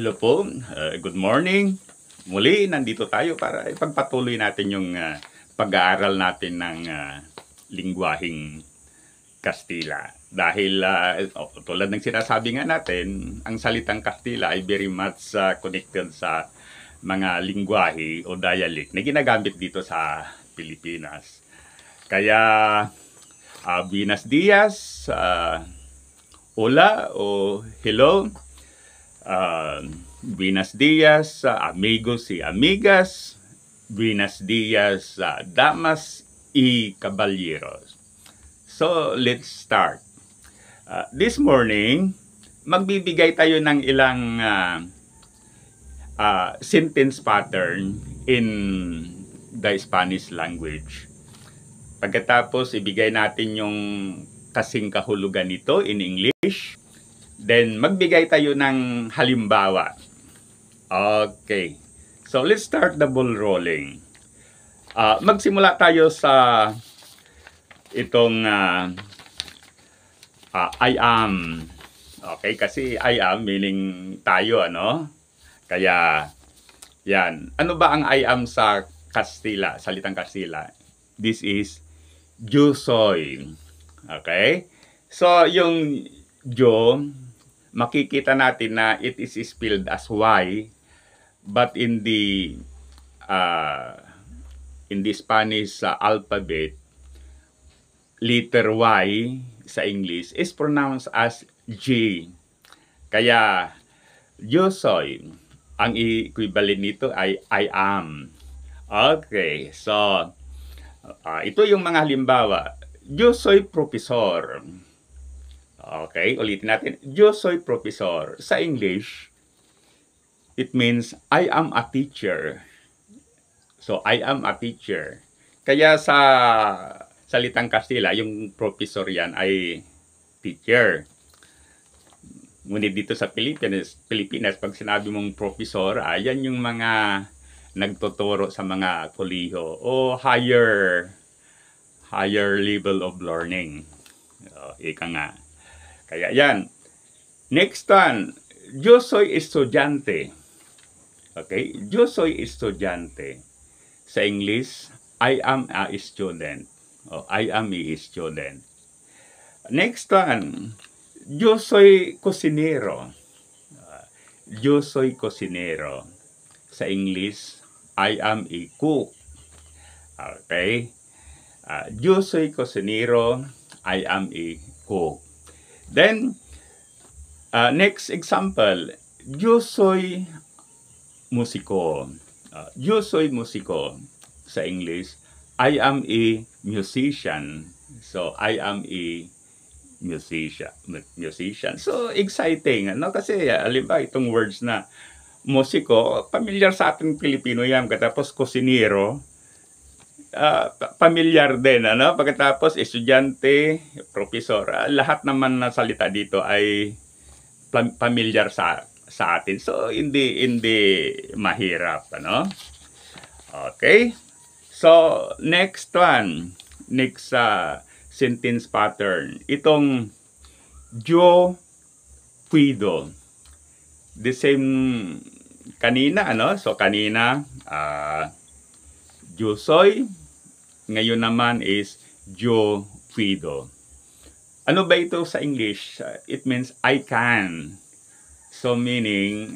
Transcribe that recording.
Hello po, good morning. Muli, nandito tayo para ipagpatuloy natin yung pag-aaral natin ng lingwaheng Kastila. Dahil tulad ng sinasabi nga natin, ang salitang Kastila ay very much connected sa mga lingwahe o dialect na ginagamit dito sa Pilipinas. Kaya, buenos dias, hola o hello. Buenos dias, amigos y amigas. Buenos dias, damas y caballeros. So, let's start. This morning, magbibigay tayo ng ilang sentence pattern in the Spanish language. Pagkatapos, ibigay natin yung kasing kahulugan nito in English. Then, magbigay tayo ng halimbawa. Okay. So, let's start the ball rolling. Magsimula tayo sa itong I am. Okay, kasi I am meaning tayo, ano? Kaya, yan. Ano ba ang I am sa Kastila, salitang Kastila? This is yo soy. Okay? So, yung yo, makikita natin na it is spelled as Y, but in the Spanish alphabet, letter Y sa English is pronounced as G. Kaya, yo soy, ang equivalent nito ay I am. Okay, so, ito yung mga halimbawa. Yo soy profesor. Okay, ulitin natin. Yo soy profesor. Sa English, it means I am a teacher. So, I am a teacher. Kaya sa salitang Kastila, yung professor yan ay teacher. Ngunit dito sa Pilipinas, pag sinabi mong professor, ayan yung mga nagtuturo sa mga kolehiyo o higher level of learning. Ika nga. Kaya yan. Next one, yo soy estudiante. Okay? Yo soy estudiante. Sa English, I am a student. O, I am a student. Next one, yo soy cocinero. Yo soy cocinero. Sa English, I am a cook. Okay? Yo soy cocinero. I am a cook. Then, next example, yo soy musiko. Yo soy musiko. Sa English, I am a musician. So, I am a musician. So, exciting. Ano? Kasi, halimbawa, itong words na musiko, familiar sa ating Pilipino yan. Katapos, kusinero, familiar din, ano? Pagkatapos, estudyante, profesor, lahat naman na salita dito ay familiar sa atin. So, hindi mahirap, ano? Okay? So, next one. Next sentence pattern. Itong yo puedo. The same kanina, ano? So, kanina, yo soy. Ngayon naman is yo puedo. Ano ba ito sa English? It means I can. So meaning,